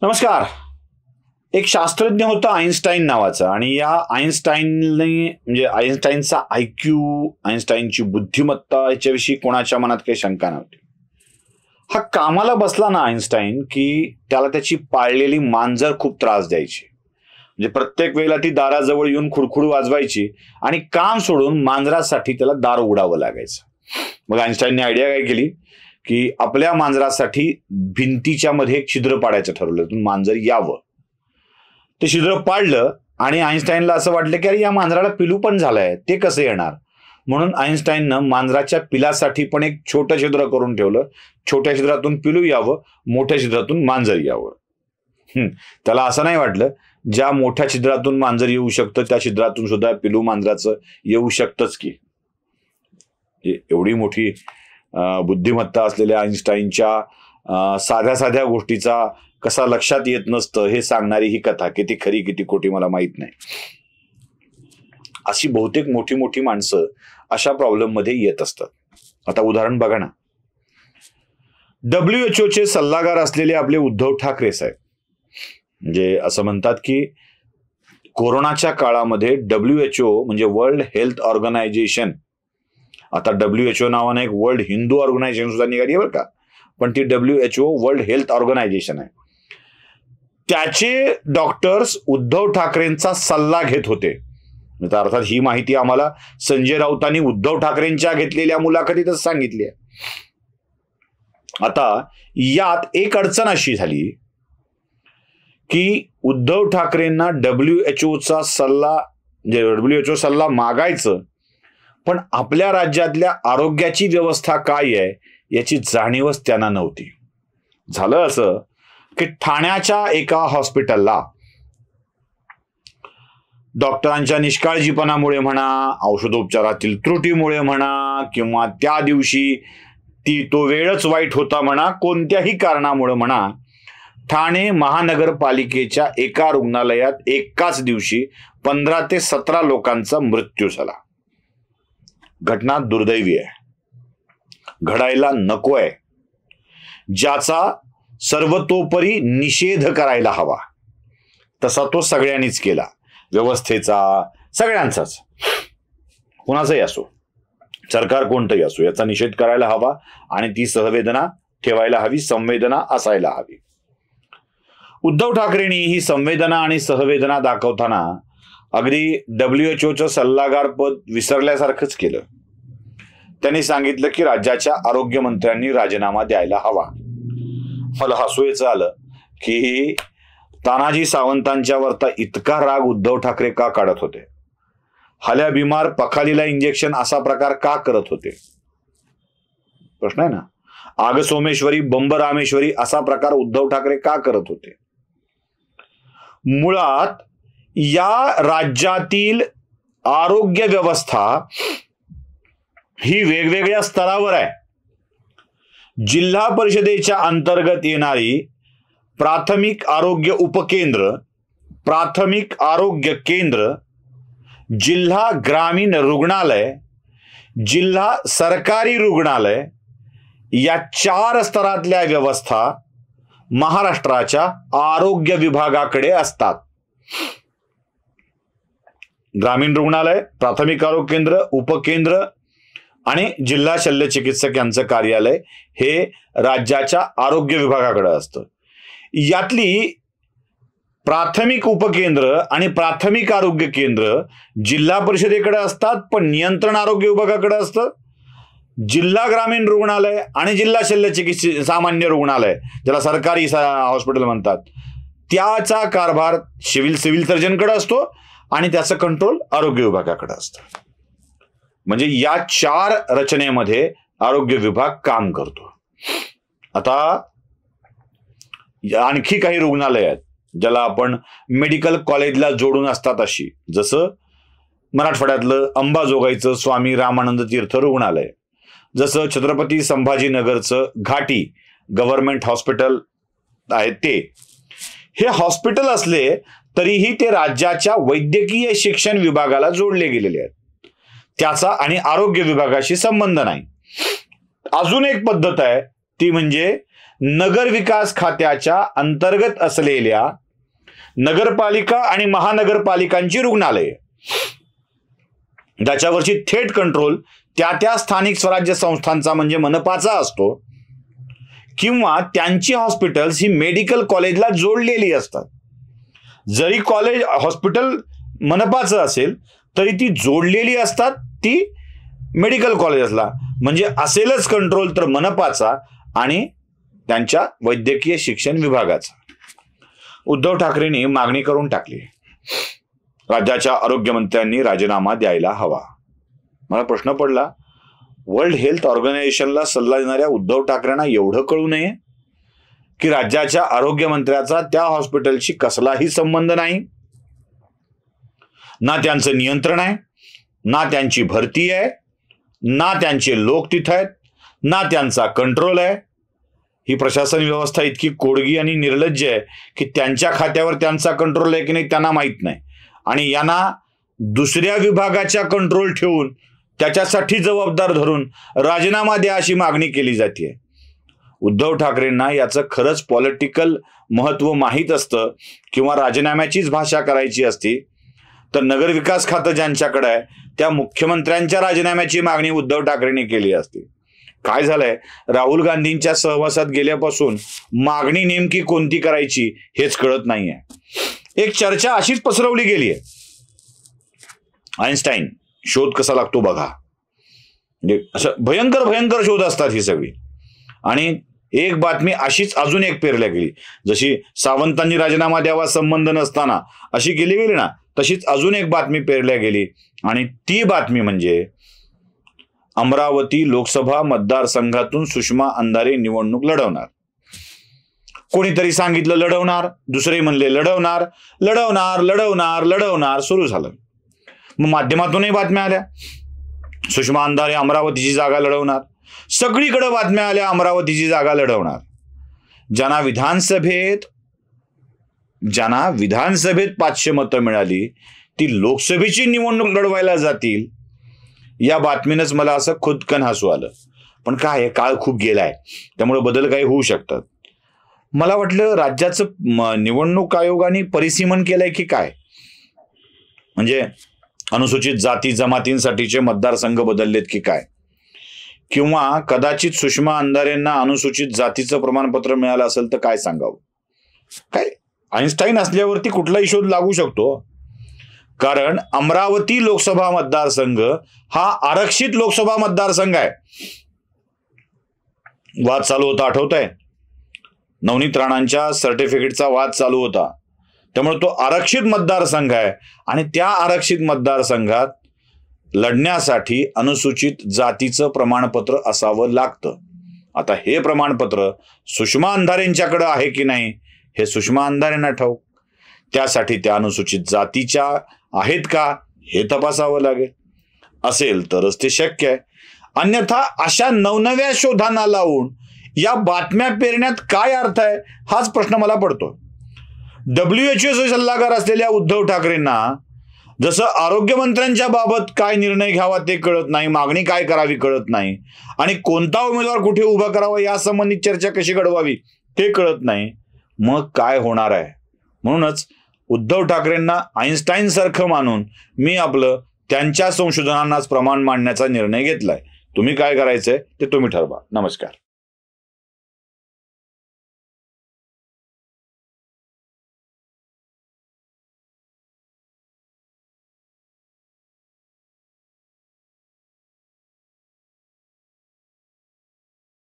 नमस्कार. एक शास्त्रज्ञ होता आईन्स्टाईन नावाचा, आणि या आईन्स्टाईनने म्हणजे आईन्स्टाईनचा आयक्यू, आईन्स्टाईनची बुद्धिमत्ता याच्याविषयी कोणाच्या मनात काही शंका नव्हती. हा कामाला बसला ना आईन्स्टाईन, की त्याला त्याची पाळलेली मांजर खूप त्रास द्यायची. म्हणजे प्रत्येक वेळेला ती दाराजवळ येऊन खुडखुड वाजवायची आणि काम सोडून मांजरासाठी त्याला दार उघडावं लागायचं. मग आईन्स्टाईनने आयडिया काय केली की आपल्या मांजरासाठी भिंतीच्या मध्ये एक छिद्र पाडायचं ठरवलं, तिथून मांजर यावं. ते छिद्र पाडलं आणि आईन्स्टाईनला असं वाटलं की अरे या मांजराला पिलू पण झालंय, ते कसं येणार. म्हणून आईन्स्टाईननं मांजराच्या पिलासाठी पण एक छोटं छिद्र करून ठेवलं. छोट्या छिद्रातून पिलू यावं, मोठ्या छिद्रातून मांजर यावं. त्याला असं नाही वाटलं ज्या मोठ्या छिद्रातून मांजर येऊ शकतं त्या छिद्रातून सुद्धा पिलू मांजराचं येऊ शकतंच की. एवढी मोठी बुद्धिमत्ता असलेल्या आईन्स्टाईनच्या साध्या साध्या गोष्टीचा कसा लक्षात येत नसतं हे सांगणारी ही कथा किती खरी किती खोटी मला माहित नाही. अशी बहुतेक मोठी मोठी माणसं अशा प्रॉब्लेम मध्ये येत असतात. आता उदाहरण बघा ना, WHO चे सल्लागार असलेले आपले उद्धव ठाकरे साहेब, म्हणजे असं म्हणतात की कोरोनाच्या काळामध्ये WHO म्हणजे वर्ल्ड हेल्थ ऑर्गनायझेशन, आता WHO नावाने एक वर्ल्ड हिंदू ऑर्गनायझेशन सुद्धा निघाली आहे बरं का, पण ती WHO वर्ल्ड हेल्थ ऑर्गनायझेशन आहे. त्याचे डॉक्टर्स उद्धव ठाकरेंचा सल्ला घेत होते. अर्थात ही माहिती आम्हाला संजय राऊतांनी उद्धव ठाकरेंच्या घेतलेल्या मुलाखतीतच सांगितली आहे. आता यात एक अडचण अशी झाली की उद्धव ठाकरेंना WHO सल्ला मागायचं, पण आपल्या राज्यातल्या आरोग्याची व्यवस्था काय आहे याची जाणीवच त्यांना नव्हती. झालं असं की ठाण्याच्या एका हॉस्पिटलला डॉक्टरांच्या निष्काळजीपणामुळे म्हणा, औषधोपचारातील त्रुटीमुळे म्हणा, किंवा त्या दिवशी तो वेळच वाईट होता म्हणा, कोणत्याही कारणामुळे म्हणा, ठाणे महानगरपालिकेच्या एका रुग्णालयात एकाच दिवशी 15 ते 17 लोकांचा मृत्यू झाला. घटना दुर्दैवी आहे, घडायला नको आहे, ज्याचा सर्वतोपरी निषेध करायला हवा. तसा तो सगळ्यांनीच केला, व्यवस्थेचा, सगळ्यांचाच. कुणाचाही असो, सरकार कोणतंही असो, याचा निषेध करायला हवा आणि ती सहवेदना ठेवायला हवी, संवेदना असायला हवी. उद्धव ठाकरेंनी ही संवेदना आणि सहवेदना दाखवताना अगदी WHOचं सल्लागार पद विसरल्यासारखंच केलं. त्यांनी सांगितलं की राज्याच्या आरोग्यमंत्र्यांनी राजीनामा द्यायला हवा. मला हसू यायचं आलं की तानाजी सावंतांच्या वरता इतका राग उद्धव ठाकरे का काढत होते. हाल्या बिमार पखालीला इंजेक्शन असा प्रकार का करत होते, प्रश्न आहे ना. आग सोमेश्वरी बंब रामेश्वरी असा प्रकार उद्धव ठाकरे का करत होते. मुळात या राज्यातील आरोग्य व्यवस्था ही वेगवेगळ्या स्तरावर आहे. जिल्हा परिषदेच्या अंतर्गत येणारी प्राथमिक आरोग्य उपकेंद्र, प्राथमिक आरोग्य केंद्र, जिल्हा ग्रामीण रुग्णालय, जिल्हा सरकारी रुग्णालय, या 4 स्तरातल्या व्यवस्था महाराष्ट्राच्या आरोग्य विभागाकडे असतात. ग्रामीण रुग्णालय, प्राथमिक आरोग्य केंद्र, उपकेंद्र आणि जिल्हा शल्य चिकित्सक यांचं कार्यालय हे राज्याच्या आरोग्य विभागाकडे असतं. यातली प्राथमिक उपकेंद्र आणि प्राथमिक आरोग्य केंद्र जिल्हा परिषदेकडे असतात, पण नियंत्रण आरोग्य विभागाकडे असतं. जिल्हा ग्रामीण रुग्णालय आणि जिल्हा शल्य चिकित्सक सामान्य रुग्णालय, ज्याला सरकारी हॉस्पिटल म्हणतात, त्याचा कारभार सिव्हिल सर्जनकडे असतो आणि त्याचं कंट्रोल आरोग्य विभागाकडे असतं. म्हणजे या 4 रचनेमध्ये आरोग्य विभाग काम करतो. आता आणखी काही रुग्णालय आहेत ज्याला आपण मेडिकल कॉलेजला जोडून असतात, अशी जसं मराठवाड्यातलं अंबाजोगाईचं स्वामी रामानंद तीर्थ रुग्णालय, जसं छत्रपती संभाजीनगरचं घाटी गव्हर्नमेंट हॉस्पिटल आहे ते. हे हॉस्पिटल असले तरीही ते राज्याच्या वैद्यकीय शिक्षण विभागाला जोडले गेलेले आहेत. त्याचा आणि आरोग्य विभागाशी संबंध नाही. अजून एक पद्धत आहे ती म्हणजे नगर विकास खात्याच्या अंतर्गत असलेल्या नगरपालिका आणि महानगरपालिकांची रुग्णालये, त्याच्यावरची थेट कंट्रोल त्या स्थानिक स्वराज्य संस्थांचा म्हणजे मनपाचा असतो, किंवा त्यांची हॉस्पिटल्स ही मेडिकल कॉलेजला जोडलेली असतात. जरी कॉलेज हॉस्पिटल मनपाचं असेल तरी ती जोडलेली असतात ती मेडिकल कॉलेजला, म्हणजे असेलच कंट्रोल तर मनपाचा आणि त्यांच्या वैद्यकीय शिक्षण विभागाचा. उद्धव ठाकरेंनी मागणी करून टाकली, राज्याच्या आरोग्यमंत्र्यांनी राजीनामा द्यायला हवा. मला प्रश्न पडला, वर्ल्ड हेल्थ ऑर्गनायझेशनला सल्ला देणाऱ्या उद्धव ठाकरेंना एवढं कळू नये की राज्याच्या आरोग्यमंत्र्याचा त्या हॉस्पिटलशी कसलाही संबंध नाही, ना त्यांचं नियंत्रण आहे, ना त्यांची भरती आहे, ना त्यांचे लोक तिथं आहेत, ना त्यांचा कंट्रोल आहे. ही प्रशासन व्यवस्था इतकी कोडगी आणि निर्लज्ज आहे की त्यांच्या खात्यावर त्यांचा कंट्रोल आहे की नाही त्यांना माहीत नाही, आणि यांना दुसऱ्या विभागाच्या कंट्रोल ठेवून त्याच्यासाठी जबाबदार धरून राजीनामा द्या अशी मागणी केली जाते. उद्धव ठाकरेंना याचं खरंच पॉलिटिकल महत्व माहीत असतं किंवा राजीनाम्याचीच भाषा करायची असती तर नगरविकास खातं ज्यांच्याकडे आहे त्या मुख्यमंत्र्यांच्या राजीनाम्याची मागणी उद्धव ठाकरेंनी केली असती. काय झालंय, राहुल गांधींच्या सहवासात गेल्यापासून मागणी नेमकी कोणती करायची हेच कळत नाहीये. एक चर्चा अशीच पसरवली गेली आहे, आईन्स्टाईन शोध कसा लागतो बघा, म्हणजे असं भयंकर भयंकर शोध असतात ही सगळी. आणि एक बातमी अशीच अजून एक पेरल्या गेली, जशी सावंतांनी राजीनामा द्यावा संबंध नसताना अशी केली गेली ना, तशीच अजून एक बातमी पेरल्या गेली. आणि ती बातमी म्हणजे अमरावती लोकसभा मतदारसंघातून सुषमा अंधारे निवडणूक लढवणार. कोणीतरी सांगितलं लढवणार, दुसरे म्हणले लढवणार लढवणार लढवणार लढवणार, सुरू झालं. मग माध्यमातूनही बातम्या आल्या सुषमा अंधारे अमरावतीची जागा लढवणार, सगळीकडे बातम्या आल्या अमरावतीची जागा लढवणार. ज्यांना विधानसभेत 500 मतं मिळाली ती लोकसभेची निवडणूक लढवायला जातील, या बातमीनंच मला असं खुदकन हसू आलं. पण काय आहे, काळ खूप गेलाय, त्यामुळे बदल काही होऊ शकतात. मला वाटलं राज्याचं निवडणूक आयोगाने परिसीमन केलंय की काय, म्हणजे अनुसूचित जाती जमातींसाठीचे मतदारसंघ बदललेत की काय, किंवा कदाचित सुषमा अंधारेंना अनुसूचित जातीचं प्रमाणपत्र मिळालं असेल तर काय सांगावं. काय आईन्स्टाईन असल्यावरती कुठलाही शोध लागू शकतो, कारण अमरावती लोकसभा मतदारसंघ हा आरक्षित लोकसभा मतदारसंघ आहे. वाद चालू होता, आठवत आहे, नवनीत राणांच्या सर्टिफिकेटचा वाद चालू होता. त्यामुळे तो आरक्षित मतदारसंघ आहे आणि त्या आरक्षित मतदारसंघात लढण्यासाठी अनुसूचित जातीचं प्रमाणपत्र असावं लागतं. आता हे प्रमाणपत्र सुषमा अंधारेंच्याकडे आहे की नाही हे सुषमा अंधारेंना ठाऊक. त्यासाठी त्या अनुसूचित जातीच्या आहेत का हे तपासावं लागेल. असेल तरच ते शक्य आहे, अन्यथा अशा नवनव्या शोधांना लावून या बातम्या पेरण्यात काय अर्थ आहे हाच प्रश्न मला पडतो. WHO सल्लागार असलेल्या उद्धव ठाकरेंना जसं आरोग्यमंत्र्यांच्या बाबत काय निर्णय घ्यावा ते कळत नाही, मागणी काय करावी कळत नाही, आणि कोणता उमेदवार कुठे उभा करावा यासंबंधी चर्चा कशी घडवावी ते कळत नाही, मग काय होणार आहे. म्हणूनच उद्धव ठाकरेंना आईन्स्टाईन सारखं मानून मी आपलं त्यांच्या संशोधनांनाच प्रमाण मांडण्याचा निर्णय घेतलाय. तुम्ही काय करायचंय ते तुम्ही ठरवा. नमस्कार.